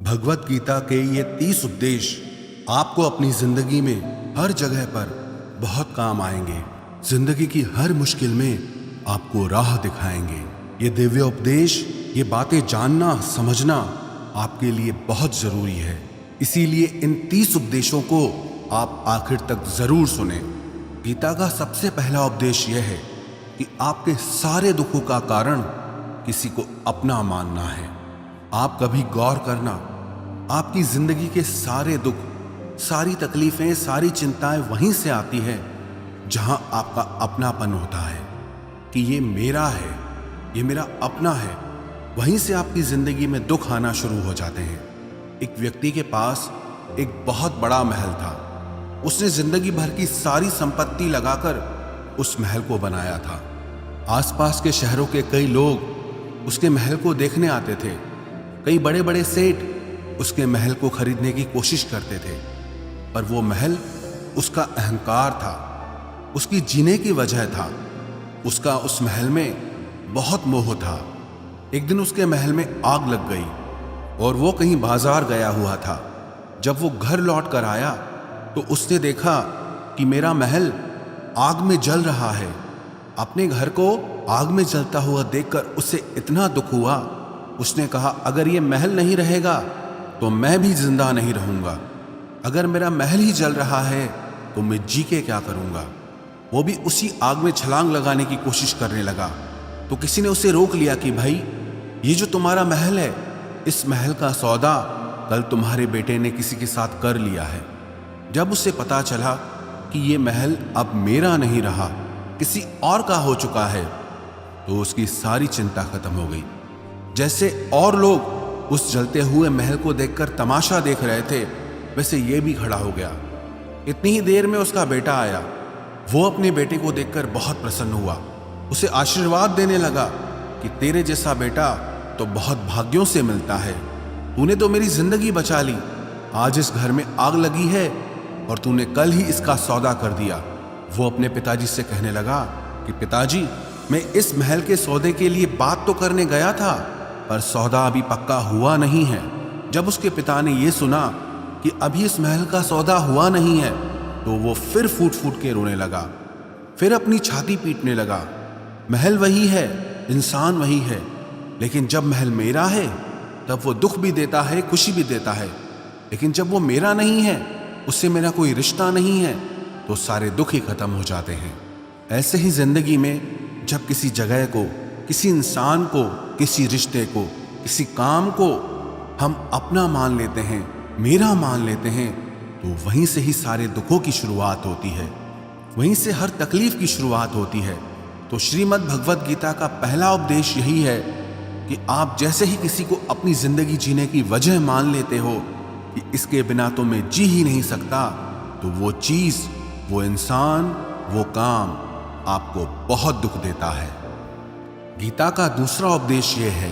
भगवत गीता के ये 30 उपदेश आपको अपनी जिंदगी में हर जगह पर बहुत काम आएंगे। जिंदगी की हर मुश्किल में आपको राह दिखाएंगे। ये दिव्य उपदेश, ये बातें जानना समझना आपके लिए बहुत जरूरी है। इसीलिए इन 30 उपदेशों को आप आखिर तक जरूर सुने। गीता का सबसे पहला उपदेश यह है कि आपके सारे दुखों का कारण किसी को अपना मानना है। आप कभी गौर करना, आपकी जिंदगी के सारे दुख, सारी तकलीफें, सारी चिंताएं वहीं से आती है जहां आपका अपनापन होता है कि ये मेरा है, ये मेरा अपना है। वहीं से आपकी जिंदगी में दुख आना शुरू हो जाते हैं। एक व्यक्ति के पास एक बहुत बड़ा महल था। उसने जिंदगी भर की सारी संपत्ति लगाकर उस महल को बनाया था। आसपास के शहरों के कई लोग उसके महल को देखने आते थे। कई बड़े बड़े सेठ उसके महल को खरीदने की कोशिश करते थे, पर वो महल उसका अहंकार था, उसकी जीने की वजह था। उसका उस महल में बहुत मोह था। एक दिन उसके महल में आग लग गई और वो कहीं बाजार गया हुआ था। जब वो घर लौट कर आया तो उसने देखा कि मेरा महल आग में जल रहा है। अपने घर को आग में जलता हुआ देखकर उसे इतना दुख हुआ। उसने कहा, अगर ये महल नहीं रहेगा तो मैं भी जिंदा नहीं रहूंगा। अगर मेरा महल ही जल रहा है तो मैं जी के क्या करूंगा। वो भी उसी आग में छलांग लगाने की कोशिश करने लगा। तो किसी ने उसे रोक लिया कि भाई, ये जो तुम्हारा महल है, इस महल का सौदा कल तुम्हारे बेटे ने किसी के साथ कर लिया है। जब उसे पता चला कि ये महल अब मेरा नहीं रहा, किसी और का हो चुका है, तो उसकी सारी चिंता खत्म हो गई। जैसे और लोग उस जलते हुए महल को देखकर तमाशा देख रहे थे, वैसे ये भी खड़ा हो गया। इतनी ही देर में उसका बेटा आया। वो अपने बेटे को देखकर बहुत प्रसन्न हुआ। उसे आशीर्वाद देने लगा कि तेरे जैसा बेटा तो बहुत भाग्यों से मिलता है। तूने तो मेरी जिंदगी बचा ली। आज इस घर में आग लगी है और तूने कल ही इसका सौदा कर दिया। वो अपने पिताजी से कहने लगा कि पिताजी, मैं इस महल के सौदे के लिए बात तो करने गया था, पर सौदा अभी पक्का हुआ नहीं है। जब उसके पिता ने यह सुना कि अभी इस महल का सौदा हुआ नहीं है, तो वो फिर फूट फूट के रोने लगा। फिर अपनी छाती पीटने लगा। महल वही है, इंसान वही है, लेकिन जब महल मेरा है तब वो दुख भी देता है, खुशी भी देता है। लेकिन जब वो मेरा नहीं है, उससे मेरा कोई रिश्ता नहीं है, तो सारे दुख ही खत्म हो जाते हैं। ऐसे ही जिंदगी में जब किसी जगह को, किसी इंसान को, किसी रिश्ते को, किसी काम को हम अपना मान लेते हैं, मेरा मान लेते हैं, तो वहीं से ही सारे दुखों की शुरुआत होती है। वहीं से हर तकलीफ की शुरुआत होती है। तो श्रीमद् भगवत गीता का पहला उपदेश यही है कि आप जैसे ही किसी को अपनी जिंदगी जीने की वजह मान लेते हो कि इसके बिना तो मैं जी ही नहीं सकता, तो वो चीज, वो इंसान, वो काम आपको बहुत दुख देता है। गीता का दूसरा उपदेश यह है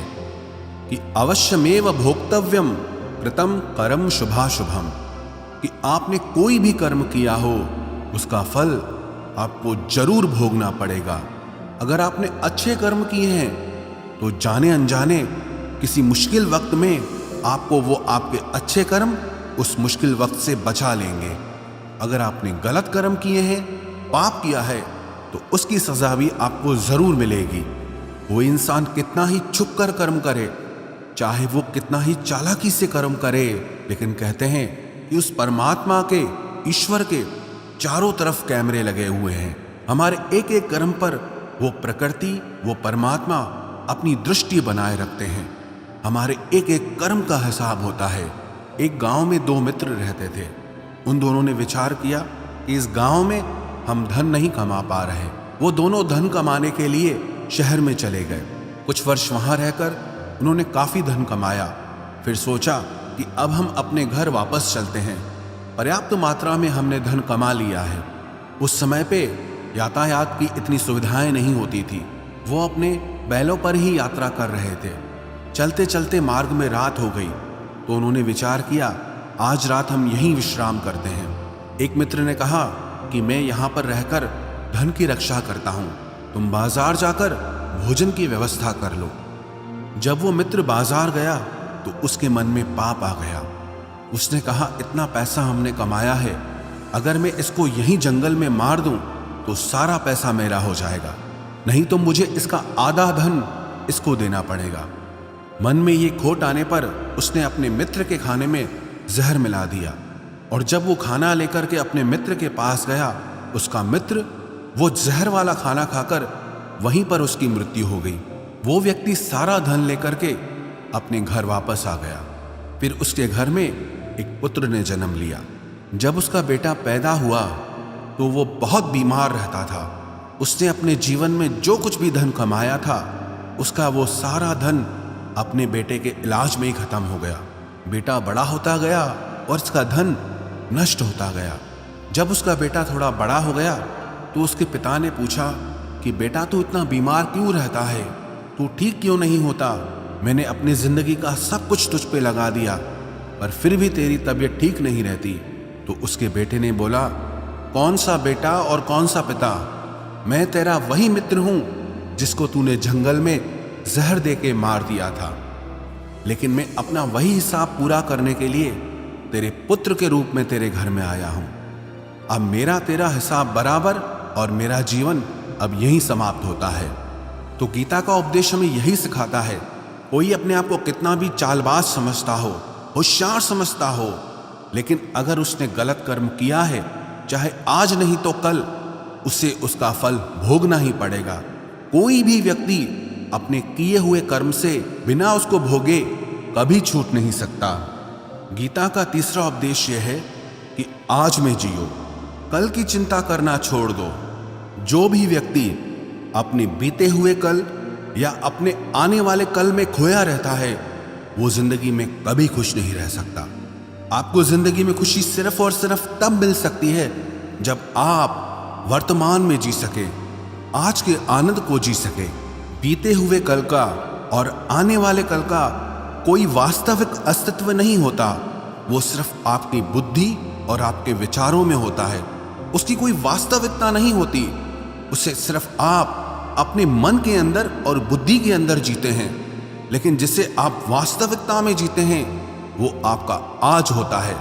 कि अवश्यमेव भोक्तव्यम कृतम कर्म शुभाशुभम, कि आपने कोई भी कर्म किया हो उसका फल आपको जरूर भोगना पड़ेगा। अगर आपने अच्छे कर्म किए हैं तो जाने अनजाने किसी मुश्किल वक्त में आपको वो आपके अच्छे कर्म उस मुश्किल वक्त से बचा लेंगे। अगर आपने गलत कर्म किए हैं, पाप किया है, तो उसकी सजा भी आपको जरूर मिलेगी। वो इंसान कितना ही छुप कर कर्म करे, चाहे वो कितना ही चालाकी से कर्म करे, लेकिन कहते हैं कि उस परमात्मा के, ईश्वर के चारों तरफ कैमरे लगे हुए हैं। हमारे एक एक कर्म पर वो प्रकृति, वो परमात्मा अपनी दृष्टि बनाए रखते हैं। हमारे एक एक कर्म का हिसाब होता है। एक गांव में 2 मित्र रहते थे। उन दोनों ने विचार किया कि इस गांव में हम धन नहीं कमा पा रहे। वो दोनों धन कमाने के लिए शहर में चले गए। कुछ वर्ष वहां रहकर उन्होंने काफी धन कमाया। फिर सोचा कि अब हम अपने घर वापस चलते हैं। पर्याप्त मात्रा में हमने धन कमा लिया है। उस समय पे यातायात की इतनी सुविधाएं नहीं होती थी। वो अपने बैलों पर ही यात्रा कर रहे थे। चलते चलते मार्ग में रात हो गई, तो उन्होंने विचार किया, आज रात हम यहीं विश्राम करते हैं। एक मित्र ने कहा कि मैं यहाँ पर रहकर धन की रक्षा करता हूँ, तुम बाजार जाकर भोजन की व्यवस्था कर लो। जब वो मित्र बाजार गया तो उसके मन में पाप आ गया। उसने कहा, इतना पैसा हमने कमाया है, अगर मैं इसको यहीं जंगल में मार दूं तो सारा पैसा मेरा हो जाएगा, नहीं तो मुझे इसका आधा धन इसको देना पड़ेगा। मन में ये खोट आने पर उसने अपने मित्र के खाने में जहर मिला दिया, और जब वो खाना लेकर के अपने मित्र के पास गया, उसका मित्र वो जहर वाला खाना खाकर वहीं पर उसकी मृत्यु हो गई। वो व्यक्ति सारा धन लेकर के अपने घर वापस आ गया। फिर उसके घर में एक पुत्र ने जन्म लिया। जब उसका बेटा पैदा हुआ तो वो बहुत बीमार रहता था। उसने अपने जीवन में जो कुछ भी धन कमाया था, उसका वो सारा धन अपने बेटे के इलाज में ही खत्म हो गया। बेटा बड़ा होता गया और उसका धन नष्ट होता गया। जब उसका बेटा थोड़ा बड़ा हो गया तो उसके पिता ने पूछा कि बेटा, तू इतना बीमार क्यों रहता है, तू ठीक क्यों नहीं होता? मैंने अपनी जिंदगी का सब कुछ तुझ पे लगा दिया, पर फिर भी तेरी तबीयत ठीक नहीं रहती। तो उसके बेटे ने बोला, कौन सा बेटा और कौन सा पिता? मैं तेरा वही मित्र हूं जिसको तूने जंगल में जहर दे के मार दिया था, लेकिन मैं अपना वही हिसाब पूरा करने के लिए तेरे पुत्र के रूप में तेरे घर में आया हूं। अब मेरा तेरा हिसाब बराबर और मेरा जीवन अब यहीं समाप्त होता है। तो गीता का उपदेश हमें यही सिखाता है, कोई अपने आप को कितना भी चालबाज समझता हो, होशियार समझता हो, लेकिन अगर उसने गलत कर्म किया है, चाहे आज नहीं तो कल उसे उसका फल भोगना ही पड़ेगा। कोई भी व्यक्ति अपने किए हुए कर्म से बिना उसको भोगे कभी छूट नहीं सकता। गीता का तीसरा उपदेश यह है कि आज में जियो, कल की चिंता करना छोड़ दो। जो भी व्यक्ति अपने बीते हुए कल या अपने आने वाले कल में खोया रहता है, वो जिंदगी में कभी खुश नहीं रह सकता। आपको जिंदगी में खुशी सिर्फ और सिर्फ तब मिल सकती है जब आप वर्तमान में जी सके, आज के आनंद को जी सके। बीते हुए कल का और आने वाले कल का कोई वास्तविक अस्तित्व नहीं होता, वो सिर्फ आपकी बुद्धि और आपके विचारों में होता है। उसकी कोई वास्तविकता नहीं होती, उसे सिर्फ आप अपने मन के अंदर और बुद्धि के अंदर जीते हैं। लेकिन जिसे आप वास्तविकता में जीते हैं, वो आपका आज होता है,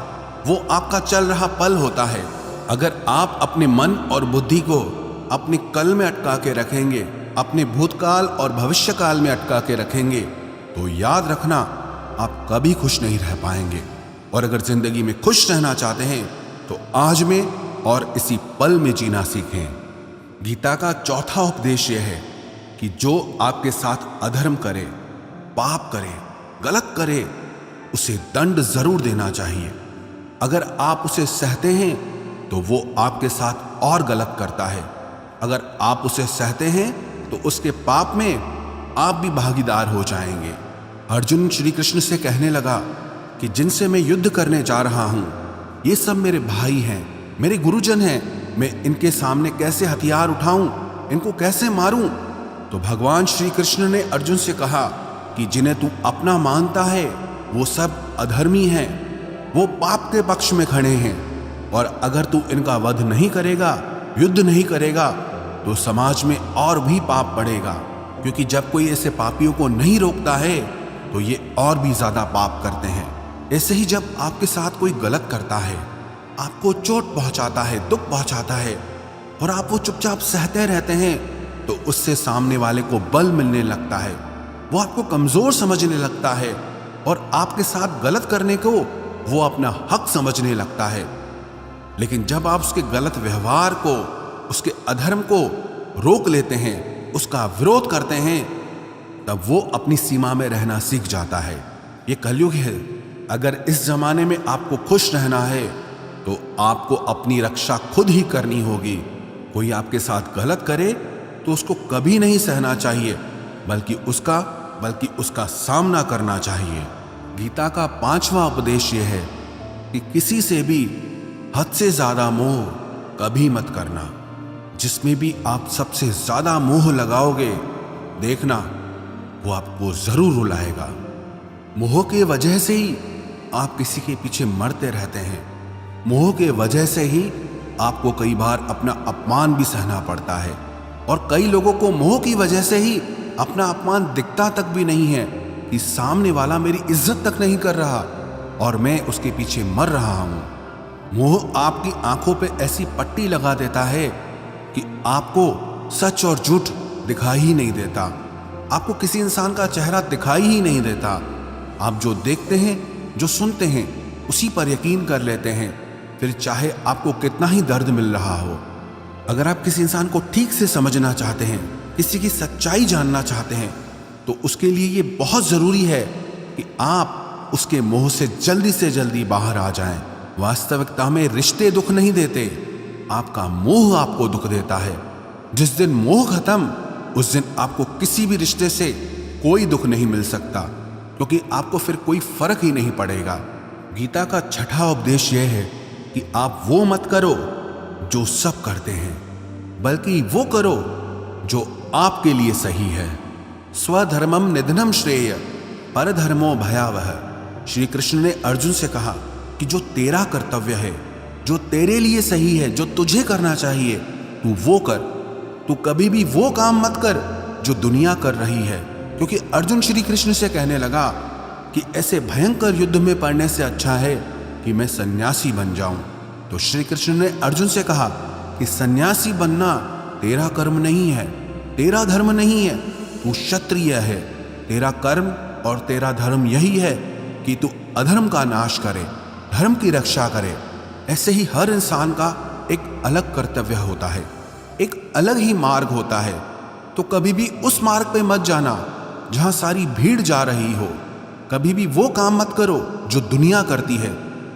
वो आपका चल रहा पल होता है। अगर आप अपने मन और बुद्धि को अपने कल में अटका के रखेंगे, अपने भूतकाल और भविष्यकाल में अटका के रखेंगे, तो याद रखना आप कभी खुश नहीं रह पाएंगे। और अगर जिंदगी में खुश रहना चाहते हैं तो आज में और इसी पल में जीना सीखें। गीता का चौथा उपदेश यह है कि जो आपके साथ अधर्म करे, पाप करे, गलत करे, उसे दंड जरूर देना चाहिए। अगर आप उसे सहते हैं तो वो आपके साथ और गलत करता है। अगर आप उसे सहते हैं तो उसके पाप में आप भी भागीदार हो जाएंगे। अर्जुन श्री कृष्ण से कहने लगा कि जिनसे मैं युद्ध करने जा रहा हूं, ये सब मेरे भाई हैं, मेरे गुरुजन हैं, मैं इनके सामने कैसे हथियार उठाऊं, इनको कैसे मारूं? तो भगवान श्री कृष्ण ने अर्जुन से कहा कि जिन्हें तू अपना मानता है वो सब अधर्मी हैं, वो पाप के पक्ष में खड़े हैं, और अगर तू इनका वध नहीं करेगा, युद्ध नहीं करेगा, तो समाज में और भी पाप बढ़ेगा। क्योंकि जब कोई ऐसे पापियों को नहीं रोकता है तो ये और भी ज्यादा पाप करते हैं। ऐसे ही जब आपके साथ कोई गलत करता है, आपको चोट पहुंचाता है, दुख पहुंचाता है, और आप वो चुपचाप सहते रहते हैं, तो उससे सामने वाले को बल मिलने लगता है, वो आपको कमजोर समझने लगता है, और आपके साथ गलत करने को वो अपना हक समझने लगता है। लेकिन जब आप उसके गलत व्यवहार को, उसके अधर्म को रोक लेते हैं, उसका विरोध करते हैं, तब वो अपनी सीमा में रहना सीख जाता है। ये कलयुग है। अगर इस जमाने में आपको खुश रहना है तो आपको अपनी रक्षा खुद ही करनी होगी। कोई आपके साथ गलत करे तो उसको कभी नहीं सहना चाहिए, बल्कि उसका सामना करना चाहिए। गीता का 5वां उपदेश यह है कि किसी से भी हद से ज्यादा मोह कभी मत करना। जिसमें भी आप सबसे ज्यादा मोह लगाओगे, देखना वो आपको जरूर रुलाएगा। मोह के वजह से ही आप किसी के पीछे मरते रहते हैं। मोह के वजह से ही आपको कई बार अपना अपमान भी सहना पड़ता है, और कई लोगों को मोह की वजह से ही अपना अपमान दिखता तक भी नहीं है, कि सामने वाला मेरी इज्जत तक नहीं कर रहा और मैं उसके पीछे मर रहा हूं। मोह आपकी आंखों पे ऐसी पट्टी लगा देता है कि आपको सच और झूठ दिखाई ही नहीं देता, आपको किसी इंसान का चेहरा दिखाई ही नहीं देता। आप जो देखते हैं, जो सुनते हैं, उसी पर यकीन कर लेते हैं, फिर चाहे आपको कितना ही दर्द मिल रहा हो। अगर आप किसी इंसान को ठीक से समझना चाहते हैं, किसी की सच्चाई जानना चाहते हैं, तो उसके लिए ये बहुत ज़रूरी है कि आप उसके मोह से जल्दी बाहर आ जाएं। वास्तविकता में रिश्ते दुख नहीं देते, आपका मोह आपको दुख देता है। जिस दिन मोह खत्म, उस दिन आपको किसी भी रिश्ते से कोई दुख नहीं मिल सकता, क्योंकि आपको फिर कोई फर्क ही नहीं पड़ेगा। गीता का छठा उपदेश यह है कि आप वो मत करो जो सब करते हैं, बल्कि वो करो जो आपके लिए सही है। स्वधर्मम निधनम श्रेय परधर्मो भयावह। श्री कृष्ण ने अर्जुन से कहा कि जो तेरा कर्तव्य है, जो तेरे लिए सही है, जो तुझे करना चाहिए, तू वो कर। तू कभी भी वो काम मत कर जो दुनिया कर रही है, क्योंकि अर्जुन श्री कृष्ण से कहने लगा कि ऐसे भयंकर युद्ध में पड़ने से अच्छा है कि मैं सन्यासी बन जाऊं। तो श्री कृष्ण ने अर्जुन से कहा कि सन्यासी बनना तेरा कर्म नहीं है, तेरा धर्म नहीं है, तू क्षत्रिय है। तेरा कर्म और तेरा धर्म यही है कि तू अधर्म का नाश करे, धर्म की रक्षा करे। ऐसे ही हर इंसान का एक अलग कर्तव्य होता है, एक अलग ही मार्ग होता है। तो कभी भी उस मार्ग पे मत जाना जहां सारी भीड़ जा रही हो। कभी भी वो काम मत करो जो दुनिया करती है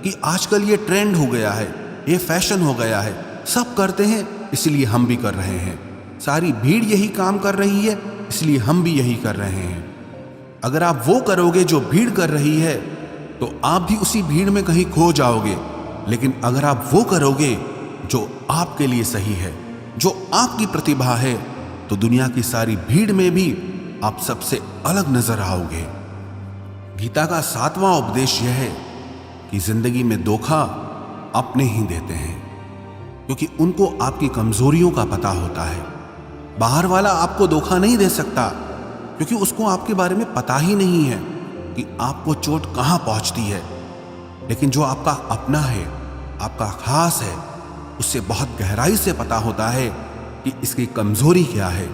कि आजकल ये ट्रेंड हो गया है, ये फैशन हो गया है, सब करते हैं इसलिए हम भी कर रहे हैं। सारी भीड़ यही काम कर रही है इसलिए हम भी यही कर रहे हैं। अगर आप वो करोगे जो भीड़ कर रही है तो आप भी उसी भीड़ में कहीं खो जाओगे। लेकिन अगर आप वो करोगे जो आपके लिए सही है, जो आपकी प्रतिभा है, तो दुनिया की सारी भीड़ में भी आप सबसे अलग नजर आओगे। गीता का 7वां उपदेश यह है कि जिंदगी में धोखा अपने ही देते हैं, क्योंकि उनको आपकी कमजोरियों का पता होता है। बाहर वाला आपको धोखा नहीं दे सकता, क्योंकि उसको आपके बारे में पता ही नहीं है कि आपको चोट कहां पहुंचती है। लेकिन जो आपका अपना है, आपका खास है, उससे बहुत गहराई से पता होता है कि इसकी कमजोरी क्या है,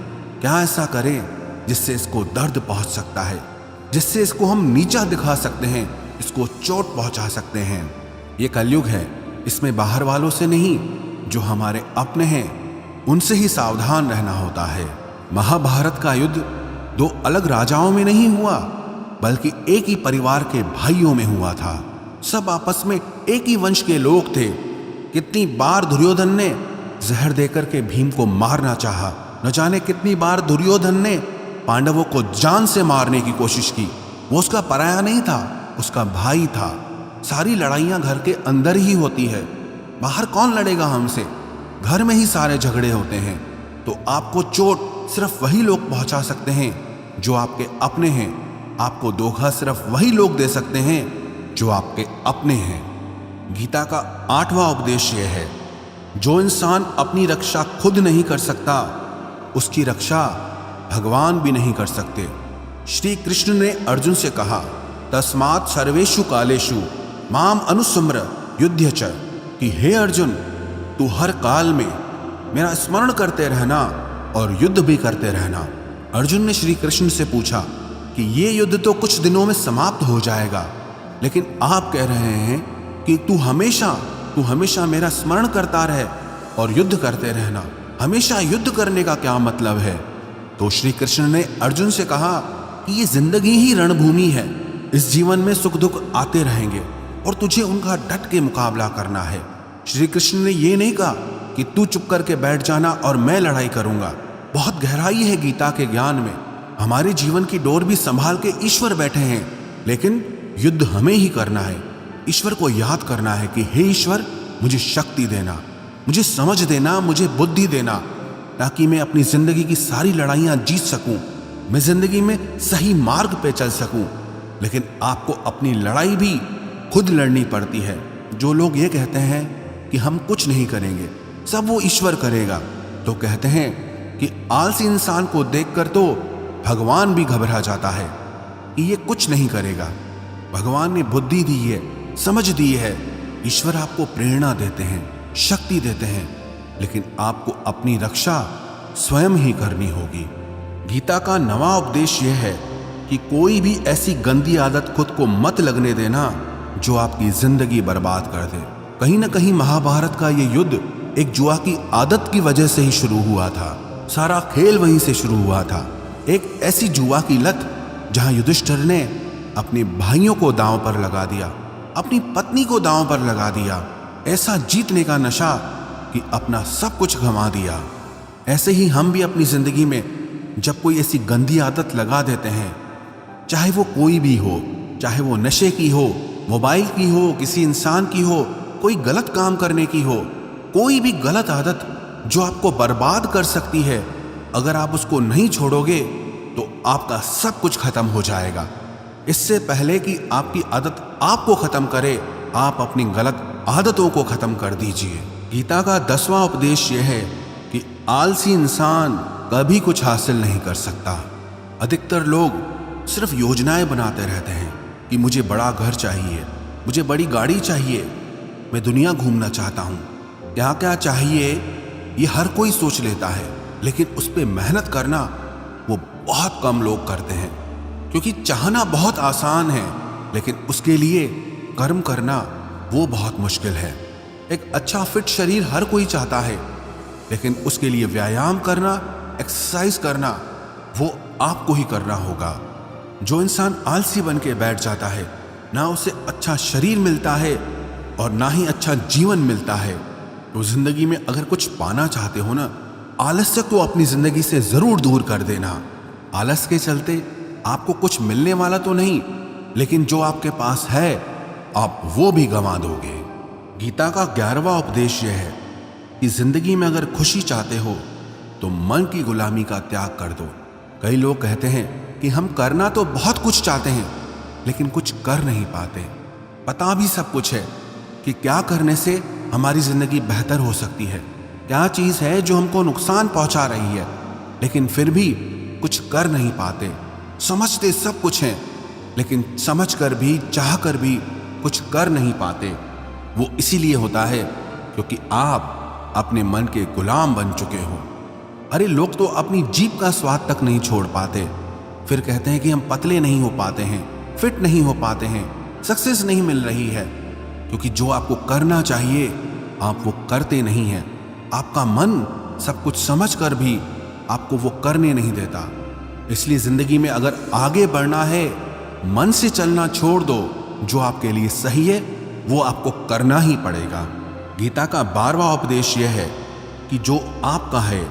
क्या ऐसा करें जिससे इसको दर्द पहुंच सकता है, जिससे इसको हम नीचा दिखा सकते हैं, इसको चोट पहुंचा सकते हैं। ये कलयुग है, इसमें बाहर वालों से नहीं, जो हमारे अपने हैं उनसे ही सावधान रहना होता है। महाभारत का युद्ध दो अलग राजाओं में नहीं हुआ, बल्कि एक ही परिवार के भाइयों में हुआ था। सब आपस में एक ही वंश के लोग थे। कितनी बार दुर्योधन ने जहर देकर के भीम को मारना चाहा, न जाने कितनी बार दुर्योधन ने पांडवों को जान से मारने की कोशिश की। वो उसका पराया नहीं था, उसका भाई था। सारी लड़ाइयां घर के अंदर ही होती है, बाहर कौन लड़ेगा हमसे? घर में ही सारे झगड़े होते हैं। तो आपको चोट सिर्फ वही लोग पहुंचा सकते हैं जो आपके अपने हैं। आपको धोखा सिर्फ वही लोग दे सकते हैं जो आपके अपने हैं। गीता का 8वां उपदेश यह है, जो इंसान अपनी रक्षा खुद नहीं कर सकता, उसकी रक्षा भगवान भी नहीं कर सकते। श्री कृष्ण ने अर्जुन से कहा, तस्मात् सर्वेषु कालेषु माम अनुस्मर युध्य च, कि हे अर्जुन, तू हर काल में मेरा स्मरण करते रहना और युद्ध भी करते रहना। अर्जुन ने श्री कृष्ण से पूछा कि ये युद्ध तो कुछ दिनों में समाप्त हो जाएगा, लेकिन आप कह रहे हैं कि तू हमेशा मेरा स्मरण करता रहे और युद्ध करते रहना। हमेशा युद्ध करने का क्या मतलब है? तो श्री कृष्ण ने अर्जुन से कहा कि ये जिंदगी ही रणभूमि है। इस जीवन में सुख दुख आते रहेंगे और तुझे उनका डट के मुकाबला करना है। श्री कृष्ण ने ये नहीं कहा कि तू चुप करके बैठ जाना और मैं लड़ाई करूंगा। बहुत गहराई है गीता के ज्ञान में। हमारे जीवन की डोर भी संभाल के ईश्वर बैठे हैं, लेकिन युद्ध हमें ही करना है। ईश्वर को याद करना है कि हे ईश्वर, मुझे शक्ति देना, मुझे समझ देना, मुझे बुद्धि देना, ताकि मैं अपनी जिंदगी की सारी लड़ाइयां जीत सकूं, मैं जिंदगी में सही मार्ग पे चल सकूं। लेकिन आपको अपनी लड़ाई भी खुद लड़नी पड़ती है। जो लोग ये कहते हैं कि हम कुछ नहीं करेंगे, सब वो ईश्वर करेगा, तो कहते हैं कि आलसी इंसान को देखकर तो भगवान भी घबरा जाता है। कि ये कुछ नहीं करेगा। भगवान ने बुद्धि दी है, समझ दी है। ईश्वर आपको प्रेरणा देते हैं, शक्ति देते हैं, लेकिन आपको अपनी रक्षा स्वयं ही करनी होगी। गीता का नवा उपदेश यह है कि कोई भी ऐसी गंदी आदत खुद को मत लगने देना जो आपकी जिंदगी बर्बाद कर दे। कहीं ना कहीं महाभारत का ये युद्ध एक जुआ की आदत की वजह से ही शुरू हुआ था। सारा खेल वहीं से शुरू हुआ था। एक ऐसी जुआ की लत जहां युधिष्ठिर ने अपने भाइयों को दांव पर लगा दिया, अपनी पत्नी को दांव पर लगा दिया। ऐसा जीतने का नशा कि अपना सब कुछ गंवा दिया। ऐसे ही हम भी अपनी जिंदगी में जब कोई ऐसी गंदी आदत लगा देते हैं, चाहे वो कोई भी हो, चाहे वो नशे की हो, मोबाइल की हो, किसी इंसान की हो, कोई गलत काम करने की हो, कोई भी गलत आदत जो आपको बर्बाद कर सकती है, अगर आप उसको नहीं छोड़ोगे तो आपका सब कुछ खत्म हो जाएगा। इससे पहले कि आपकी आदत आपको खत्म करे, आप अपनी गलत आदतों को खत्म कर दीजिए। गीता का 10वां उपदेश यह है कि आलसी इंसान कभी कुछ हासिल नहीं कर सकता। अधिकतर लोग सिर्फ योजनाएं बनाते रहते हैं कि मुझे बड़ा घर चाहिए, मुझे बड़ी गाड़ी चाहिए, मैं दुनिया घूमना चाहता हूँ, क्या क्या चाहिए ये हर कोई सोच लेता है, लेकिन उस पर मेहनत करना वो बहुत कम लोग करते हैं। क्योंकि चाहना बहुत आसान है, लेकिन उसके लिए कर्म करना वो बहुत मुश्किल है। एक अच्छा फिट शरीर हर कोई चाहता है, लेकिन उसके लिए व्यायाम करना, एक्सरसाइज करना वो आपको ही करना होगा। जो इंसान आलसी बन के बैठ जाता है, ना उसे अच्छा शरीर मिलता है और ना ही अच्छा जीवन मिलता है। तो जिंदगी में अगर कुछ पाना चाहते हो ना, आलस्य को अपनी जिंदगी से जरूर दूर कर देना। आलस के चलते आपको कुछ मिलने वाला तो नहीं, लेकिन जो आपके पास है आप वो भी गंवा दोगे। गीता का 11वां उपदेश यह है कि जिंदगी में अगर खुशी चाहते हो तो मन की गुलामी का त्याग कर दो। कई लोग कहते हैं कि हम करना तो बहुत कुछ चाहते हैं, लेकिन कुछ कर नहीं पाते। पता भी सब कुछ है कि क्या करने से हमारी जिंदगी बेहतर हो सकती है, क्या चीज है जो हमको नुकसान पहुंचा रही है, लेकिन फिर भी कुछ कर नहीं पाते। समझते सब कुछ है, लेकिन समझ कर भी, चाह कर भी कुछ कर नहीं पाते। वो इसीलिए होता है क्योंकि आप अपने मन के गुलाम बन चुके हो। अरे लोग तो अपनी जीभ का स्वाद तक नहीं छोड़ पाते, फिर कहते हैं कि हम पतले नहीं हो पाते हैं, फिट नहीं हो पाते हैं, सक्सेस नहीं मिल रही है। क्योंकि जो आपको करना चाहिए आप वो करते नहीं हैं। आपका मन सब कुछ समझ कर भी आपको वो करने नहीं देता। इसलिए जिंदगी में अगर आगे बढ़ना है, मन से चलना छोड़ दो। जो आपके लिए सही है वो आपको करना ही पड़ेगा। गीता का 12वां उपदेश यह है कि जो आपका है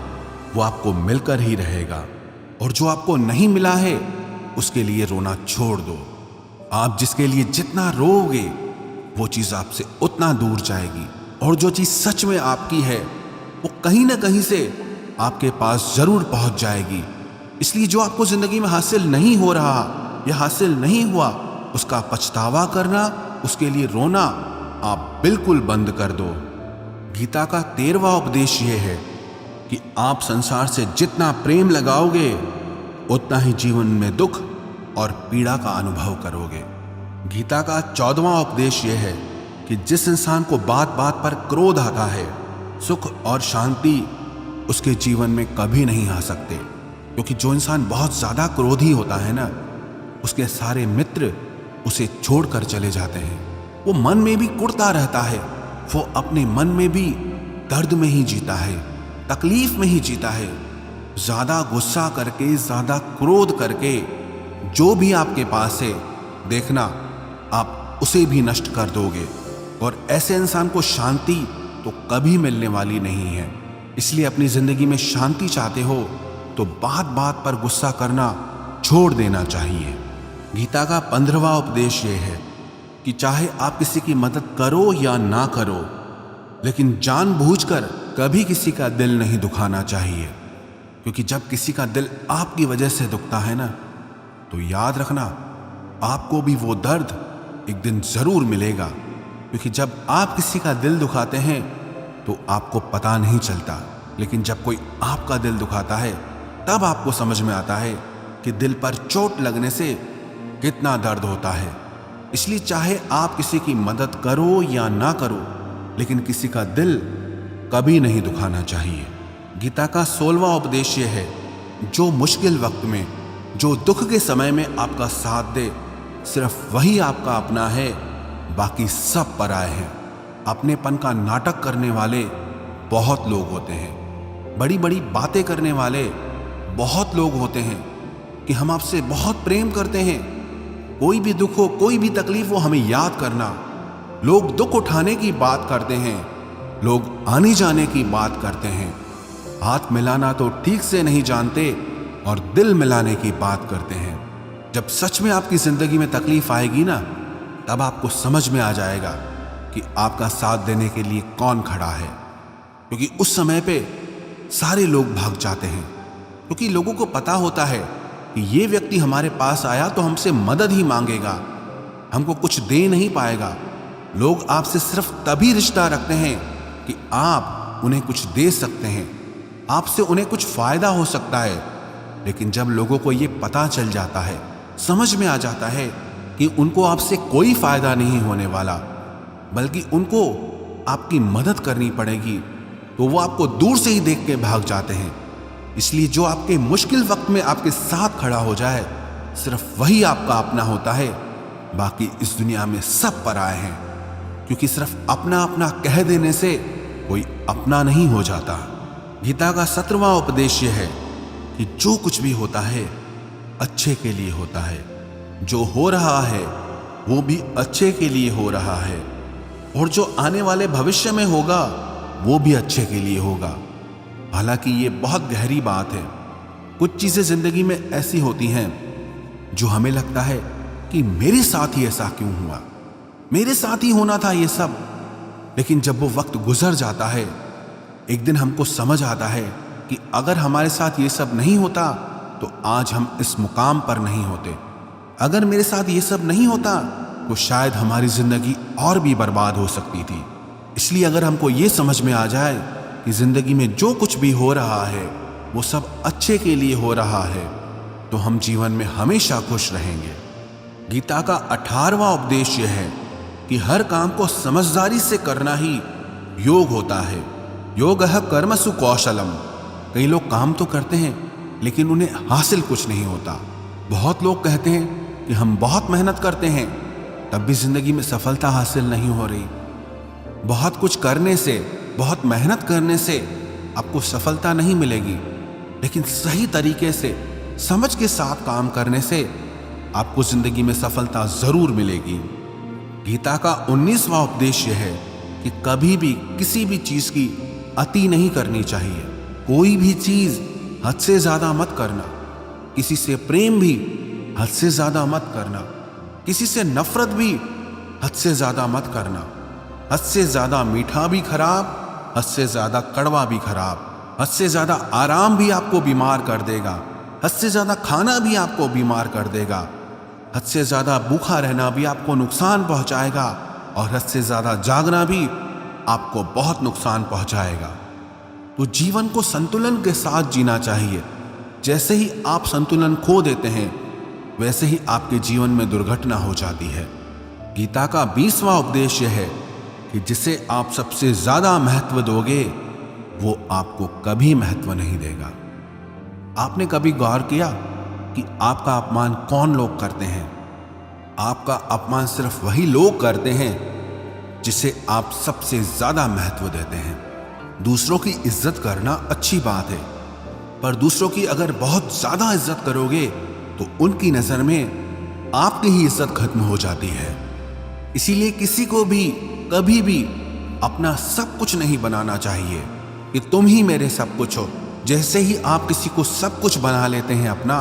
वो आपको मिलकर ही रहेगा, और जो आपको नहीं मिला है उसके लिए रोना छोड़ दो। आप जिसके लिए जितना रोओगे वो चीज आपसे उतना दूर जाएगी, और जो चीज सच में आपकी है वो कहीं ना कहीं से आपके पास जरूर पहुंच जाएगी। इसलिए जो आपको जिंदगी में हासिल नहीं हो रहा या हासिल नहीं हुआ, उसका पछतावा करना, उसके लिए रोना आप बिल्कुल बंद कर दो। गीता का 13वां उपदेश यह है कि आप संसार से जितना प्रेम लगाओगे उतना ही जीवन में दुख और पीड़ा का अनुभव करोगे। गीता का 14वां उपदेश यह है कि जिस इंसान को बात बात पर क्रोध आता है, सुख और शांति उसके जीवन में कभी नहीं आ सकते। क्योंकि जो इंसान बहुत ज्यादा क्रोधी होता है ना, उसके सारे मित्र उसे छोड़कर चले जाते हैं। वो मन में भी कुढ़ता रहता है, वो अपने मन में भी दर्द में ही जीता है, तकलीफ में ही जीता है। ज्यादा गुस्सा करके, ज्यादा क्रोध करके जो भी आपके पास है, देखना आप उसे भी नष्ट कर दोगे। और ऐसे इंसान को शांति तो कभी मिलने वाली नहीं है। इसलिए अपनी जिंदगी में शांति चाहते हो तो बात बात पर गुस्सा करना छोड़ देना चाहिए। गीता का 15वां उपदेश यह है कि चाहे आप किसी की मदद करो या ना करो, लेकिन जानबूझकर कभी किसी का दिल नहीं दुखाना चाहिए। क्योंकि जब किसी का दिल आपकी वजह से दुखता है ना, तो याद रखना आपको भी वो दर्द एक दिन जरूर मिलेगा। क्योंकि जब आप किसी का दिल दुखाते हैं तो आपको पता नहीं चलता, लेकिन जब कोई आपका दिल दुखाता है तब आपको समझ में आता है कि दिल पर चोट लगने से कितना दर्द होता है। इसलिए चाहे आप किसी की मदद करो या ना करो, लेकिन किसी का दिल कभी नहीं दुखाना चाहिए। गीता का 16वां उपदेश यह है, जो मुश्किल वक्त में, जो दुख के समय में आपका साथ दे, सिर्फ वही आपका अपना है, बाकी सब पराए हैं। अपनेपन का नाटक करने वाले बहुत लोग होते हैं, बड़ी बड़ी बातें करने वाले बहुत लोग होते हैं कि हम आपसे बहुत प्रेम करते हैं। कोई भी दुख हो, कोई भी तकलीफ हो, हमें याद करना। लोग दुख उठाने की बात करते हैं, लोग आने जाने की बात करते हैं, हाथ मिलाना तो ठीक से नहीं जानते और दिल मिलाने की बात करते हैं। जब सच में आपकी जिंदगी में तकलीफ आएगी ना, तब आपको समझ में आ जाएगा कि आपका साथ देने के लिए कौन खड़ा है। क्योंकि उस समय पे सारे लोग भाग जाते हैं, क्योंकि लोगों को पता होता है कि ये व्यक्ति हमारे पास आया तो हमसे मदद ही मांगेगा, हमको कुछ दे नहीं पाएगा। लोग आपसे सिर्फ तभी रिश्ता रखते हैं कि आप उन्हें कुछ दे सकते हैं, आपसे उन्हें कुछ फायदा हो सकता है। लेकिन जब लोगों को ये पता चल जाता है, समझ में आ जाता है कि उनको आपसे कोई फायदा नहीं होने वाला, बल्कि उनको आपकी मदद करनी पड़ेगी, तो वो आपको दूर से ही देख के भाग जाते हैं। इसलिए जो आपके मुश्किल वक्त में आपके साथ खड़ा हो जाए, सिर्फ वही आपका अपना होता है, बाकी इस दुनिया में सब पराए हैं। क्योंकि सिर्फ अपना अपना कह देने से कोई अपना नहीं हो जाता। गीता का 17वां उपदेश यह है कि जो कुछ भी होता है अच्छे के लिए होता है, जो हो रहा है वो भी अच्छे के लिए हो रहा है, और जो आने वाले भविष्य में होगा वो भी अच्छे के लिए होगा। हालांकि ये बहुत गहरी बात है। कुछ चीजें जिंदगी में ऐसी होती हैं जो हमें लगता है कि मेरे साथ ही ऐसा क्यों हुआ, मेरे साथ ही होना था ये सब। लेकिन जब वो वक्त गुजर जाता है, एक दिन हमको समझ आता है कि अगर हमारे साथ ये सब नहीं होता तो आज हम इस मुकाम पर नहीं होते। अगर मेरे साथ ये सब नहीं होता तो शायद हमारी जिंदगी और भी बर्बाद हो सकती थी। इसलिए अगर हमको ये समझ में आ जाए कि जिंदगी में जो कुछ भी हो रहा है वो सब अच्छे के लिए हो रहा है, तो हम जीवन में हमेशा खुश रहेंगे। गीता का 18वां उपदेश यह है कि हर काम को समझदारी से करना ही योग होता है। योगः कर्मसु कौशलम। कई लोग काम तो करते हैं लेकिन उन्हें हासिल कुछ नहीं होता। बहुत लोग कहते हैं कि हम बहुत मेहनत करते हैं, तब भी जिंदगी में सफलता हासिल नहीं हो रही। बहुत कुछ करने से, बहुत मेहनत करने से आपको सफलता नहीं मिलेगी, लेकिन सही तरीके से, समझ के साथ काम करने से आपको जिंदगी में सफलता जरूर मिलेगी। गीता का 19वां उपदेश यह है कि कभी भी किसी भी चीज की अति नहीं करनी चाहिए। कोई भी चीज हद से ज्यादा मत करना। किसी से प्रेम भी हद से ज्यादा मत करना। किसी से नफरत भी हद से ज्यादा मत करना। हद से ज्यादा मीठा भी खराब, हद से ज्यादा कड़वा भी खराब। हद से ज्यादा आराम भी आपको बीमार कर देगा। हद से ज्यादा खाना भी आपको बीमार कर देगा। हद से ज्यादा भूखा रहना भी आपको नुकसान पहुंचाएगा, और हद से ज्यादा जागना भी आपको बहुत नुकसान पहुंचाएगा। तो जीवन को संतुलन के साथ जीना चाहिए। जैसे ही आप संतुलन खो देते हैं, वैसे ही आपके जीवन में दुर्घटना हो जाती है। गीता का 20वां उपदेश यह है कि जिसे आप सबसे ज्यादा महत्व दोगे, वो आपको कभी महत्व नहीं देगा। आपने कभी गौर किया कि आपका अपमान कौन लोग करते हैं? आपका अपमान सिर्फ वही लोग करते हैं जिसे आप सबसे ज्यादा महत्व देते हैं। दूसरों की इज्जत करना अच्छी बात है, पर दूसरों की अगर बहुत ज्यादा इज्जत करोगे तो उनकी नजर में आपकी ही इज्जत खत्म हो जाती है। इसीलिए किसी को भी कभी भी अपना सब कुछ नहीं बनाना चाहिए कि तुम ही मेरे सब कुछ हो। जैसे ही आप किसी को सब कुछ बना लेते हैं अपना,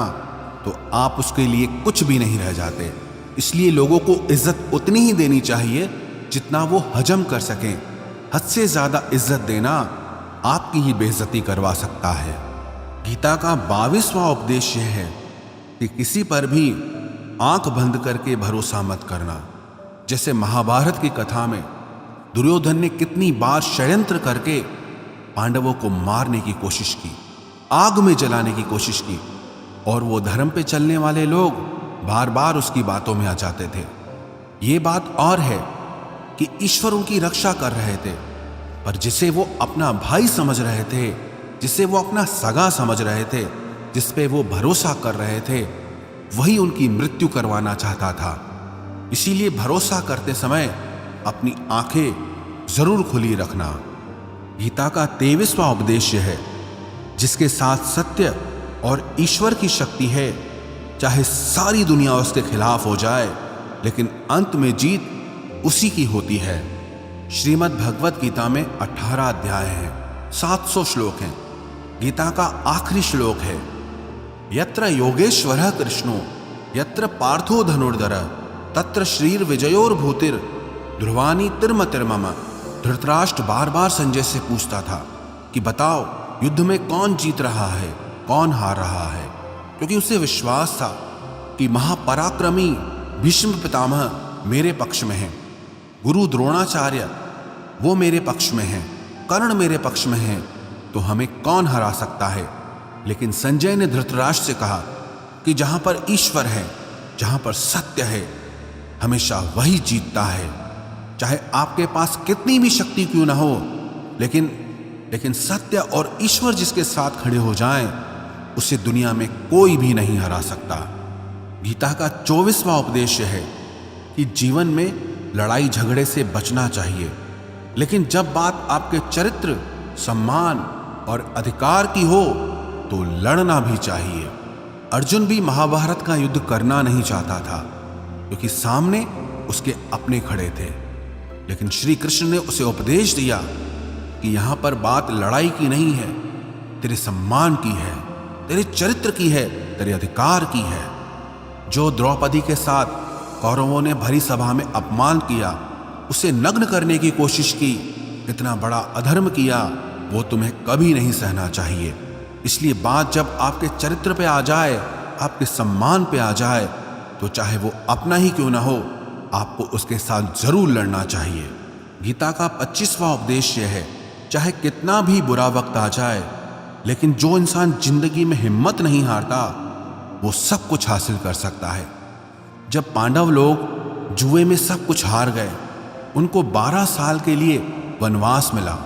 तो आप उसके लिए कुछ भी नहीं रह जाते। इसलिए लोगों को इज्जत उतनी ही देनी चाहिए जितना वो हजम कर सकें। हद से ज्यादा इज्जत देना आपकी ही बेइज्जती करवा सकता है। गीता का 22वां उपदेश यह है कि किसी पर भी आंख बंद करके भरोसा मत करना। जैसे महाभारत की कथा में दुर्योधन ने कितनी बार षड्यंत्र करके पांडवों को मारने की कोशिश की, आग में जलाने की कोशिश की, और वो धर्म पे चलने वाले लोग बार बार उसकी बातों में आ जाते थे। ये बात और है कि ईश्वर उनकी रक्षा कर रहे थे, पर जिसे वो अपना भाई समझ रहे थे, जिसे वो अपना सगा समझ रहे थे, जिस पे वो भरोसा कर रहे थे, वही उनकी मृत्यु करवाना चाहता था। इसीलिए भरोसा करते समय अपनी आंखें जरूर खुली रखना। गीता का 23वां उपदेश है, जिसके साथ सत्य और ईश्वर की शक्ति है, चाहे सारी दुनिया उसके खिलाफ हो जाए, लेकिन अंत में जीत उसी की होती है। श्रीमद् भगवत गीता में 18 अध्याय हैं, 700 श्लोक हैं। गीता का आखिरी श्लोक है, यत्र योगेश्वरः कृष्णो यत्र पार्थो धनुर्धर तत्र श्रीर विजयोर भूतिर ध्रुवानी तिर्मतिर्मम। धृतराष्ट्र बार बार संजय से पूछता था कि बताओ युद्ध में कौन जीत रहा है, कौन हार रहा है, क्योंकि उसे विश्वास था कि महापराक्रमी भीष्म पितामह मेरे पक्ष में हैं, गुरु द्रोणाचार्य वो मेरे पक्ष में हैं, कर्ण मेरे पक्ष में हैं, तो हमें कौन हरा सकता है। लेकिन संजय ने धृतराष्ट्र से कहा कि जहां पर ईश्वर है, जहां पर सत्य है, हमेशा वही जीतता है। चाहे आपके पास कितनी भी शक्ति क्यों ना हो, लेकिन सत्य और ईश्वर जिसके साथ खड़े हो जाएं, उसे दुनिया में कोई भी नहीं हरा सकता। गीता का 24वां उपदेश है कि जीवन में लड़ाई झगड़े से बचना चाहिए, लेकिन जब बात आपके चरित्र, सम्मान और अधिकार की हो तो लड़ना भी चाहिए। अर्जुन भी महाभारत का युद्ध करना नहीं चाहता था, क्योंकि सामने उसके अपने खड़े थे, लेकिन श्री कृष्ण ने उसे उपदेश दिया कि यहां पर बात लड़ाई की नहीं है, तेरे सम्मान की है, तेरे चरित्र की है, तेरे अधिकार की है। जो द्रौपदी के साथ कौरवों ने भरी सभा में अपमान किया, उसे नग्न करने की कोशिश की, इतना बड़ा अधर्म किया, वो तुम्हें कभी नहीं सहना चाहिए। इसलिए बात जब आपके चरित्र पे आ जाए, आपके सम्मान पे आ जाए, तो चाहे वो अपना ही क्यों ना हो, आपको उसके साथ जरूर लड़ना चाहिए। गीता का 25वां उपदेश यह है, चाहे कितना भी बुरा वक्त आ जाए, लेकिन जो इंसान जिंदगी में हिम्मत नहीं हारता, वो सब कुछ हासिल कर सकता है। जब पांडव लोग जुए में सब कुछ हार गए, उनको 12 साल के लिए वनवास मिला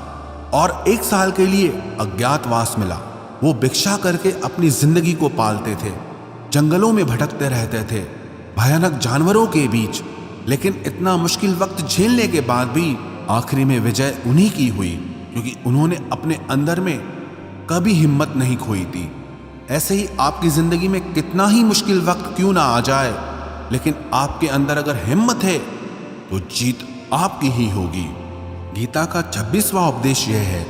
और 1 साल के लिए अज्ञातवास मिला। वो भिक्षा करके अपनी जिंदगी को पालते थे, जंगलों में भटकते रहते थे, भयानक जानवरों के बीच, लेकिन इतना मुश्किल वक्त झेलने के बाद भी आखिरी में विजय उन्हीं की हुई, क्योंकि उन्होंने अपने अंदर में कभी हिम्मत नहीं खोई थी। ऐसे ही आपकी जिंदगी में कितना ही मुश्किल वक्त क्यों ना आ जाए, लेकिन आपके अंदर अगर हिम्मत है तो जीत आपकी ही होगी। गीता का 26वां उपदेश यह है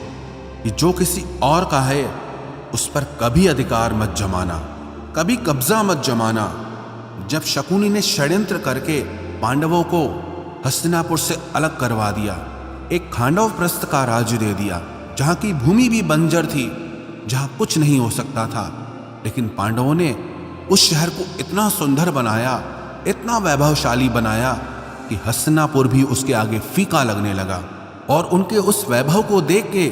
कि जो किसी और का है उस पर कभी अधिकार मत जमाना, कभी कब्जा मत जमाना। जब शकुनी ने षड्यंत्र करके पांडवों को हस्तिनापुर से अलग करवा दिया, एक खांडवप्रस्थ का राज्य दे दिया, जहां की भूमि भी बंजर थी, जहां कुछ नहीं हो सकता था, लेकिन पांडवों ने उस शहर को इतना सुंदर बनाया, इतना वैभवशाली बनाया कि हस्तिनापुर भी उसके आगे फीका लगने लगा। और उनके उस वैभव को देख के,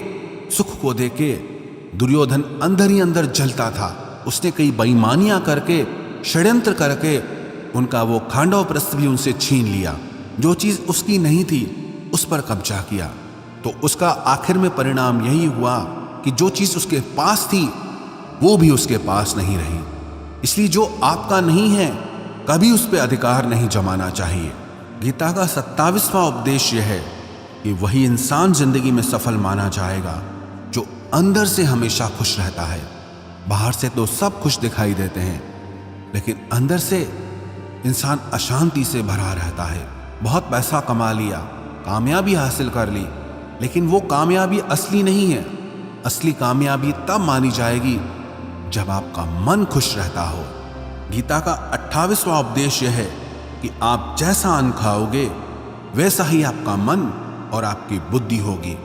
सुख को देख के दुर्योधन अंदर ही अंदर जलता था। उसने कई बेईमानियां करके, षड्यंत्र करके उनका वो खांडवप्रस्थ भी उनसे छीन लिया। जो चीज उसकी नहीं थी उस पर कब्जा किया। तो उसका आखिर में परिणाम यही हुआ कि जो चीज उसके पास थी वो भी उसके पास नहीं रही। इसलिए जो आपका नहीं है कभी उस पर अधिकार नहीं जमाना चाहिए। गीता का 27वां उपदेश यह है कि वही इंसान जिंदगी में सफल माना जाएगा जो अंदर से हमेशा खुश रहता है। बाहर से तो सब खुश दिखाई देते हैं, लेकिन अंदर से इंसान अशांति से भरा रहता है। बहुत पैसा कमा लिया, कामयाबी हासिल कर ली, लेकिन वो कामयाबी असली नहीं है। असली कामयाबी तब मानी जाएगी जब आपका मन खुश रहता हो। गीता का 28वां उपदेश यह है कि आप जैसा अन्न खाओगे वैसा ही आपका मन और आपकी बुद्धि होगी।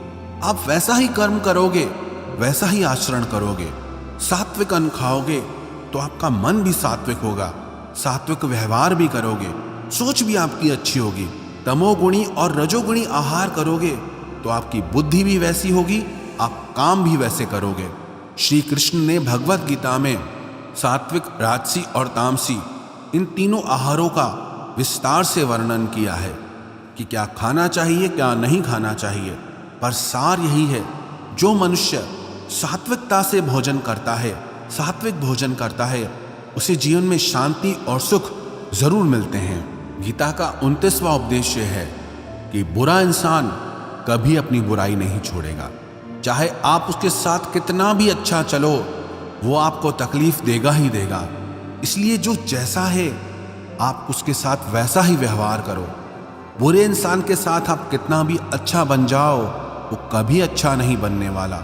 आप वैसा ही कर्म करोगे, वैसा ही आचरण करोगे। सात्विक अन्न खाओगे तो आपका मन भी सात्विक होगा, सात्विक व्यवहार भी करोगे, सोच भी आपकी अच्छी होगी। तमोगुणी और रजोगुणी आहार करोगे तो आपकी बुद्धि भी वैसी होगी, आप काम भी वैसे करोगे। श्री कृष्ण ने भगवत गीता में सात्विक, राजसी और तामसी इन तीनों आहारों का विस्तार से वर्णन किया है कि क्या खाना चाहिए, क्या नहीं खाना चाहिए। पर सार यही है, जो मनुष्य सात्विकता से भोजन करता है, सात्विक भोजन करता है, उसे जीवन में शांति और सुख जरूर मिलते हैं। गीता का 29वां उपदेश है कि बुरा इंसान कभी अपनी बुराई नहीं छोड़ेगा। चाहे आप उसके साथ कितना भी अच्छा चलो, वो आपको तकलीफ देगा ही देगा। इसलिए जो जैसा है आप उसके साथ वैसा ही व्यवहार करो। बुरे इंसान के साथ आप कितना भी अच्छा बन जाओ, वो कभी अच्छा नहीं बनने वाला।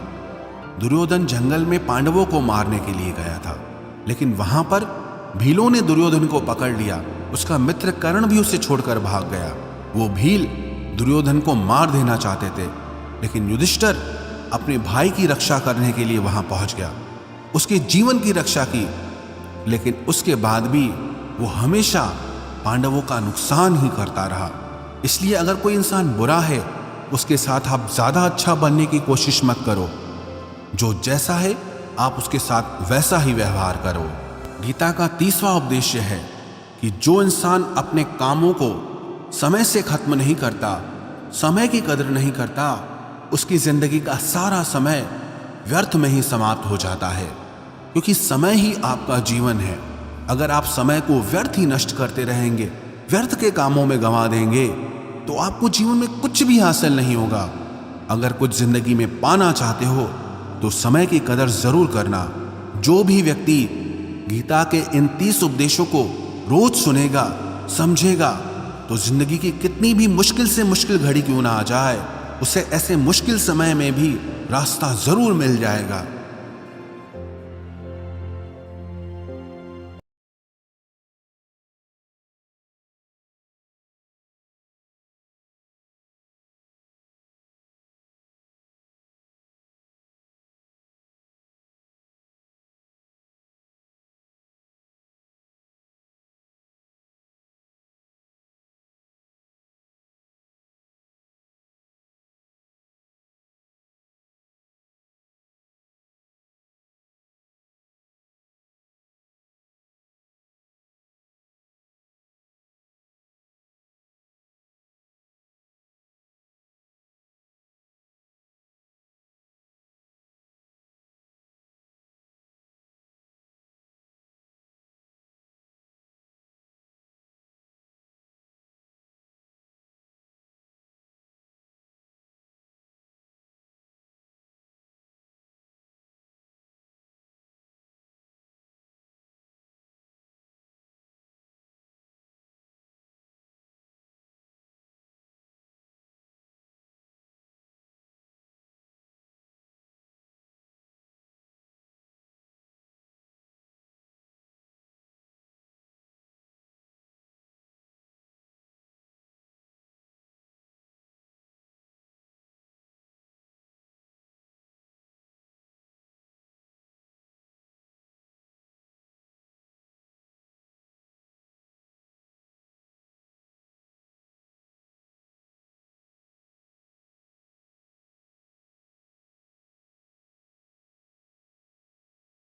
दुर्योधन जंगल में पांडवों को मारने के लिए गया था, लेकिन वहां पर भीलों ने दुर्योधन को पकड़ लिया। उसका मित्र कर्ण भी उसे छोड़कर भाग गया। वो भील दुर्योधन को मार देना चाहते थे, लेकिन युधिष्ठिर अपने भाई की रक्षा करने के लिए वहां पहुंच गया, उसके जीवन की रक्षा की। लेकिन उसके बाद भी वो हमेशा पांडवों का नुकसान ही करता रहा। इसलिए अगर कोई इंसान बुरा है, उसके साथ आप ज्यादा अच्छा बनने की कोशिश मत करो। जो जैसा है आप उसके साथ वैसा ही व्यवहार करो। गीता का 30वां उपदेश है कि जो इंसान अपने कामों को समय से खत्म नहीं करता, समय की कदर नहीं करता, उसकी जिंदगी का सारा समय व्यर्थ में ही समाप्त हो जाता है। क्योंकि समय ही आपका जीवन है। अगर आप समय को व्यर्थ ही नष्ट करते रहेंगे, व्यर्थ के कामों में गंवा देंगे, तो आपको जीवन में कुछ भी हासिल नहीं होगा। अगर कुछ जिंदगी में पाना चाहते हो तो समय की कदर जरूर करना। जो भी व्यक्ति गीता के इन 30 उपदेशों को रोज सुनेगा, समझेगा, तो जिंदगी की कितनी भी मुश्किल से मुश्किल घड़ी क्यों ना आ जाए, उसे ऐसे मुश्किल समय में भी रास्ता जरूर मिल जाएगा।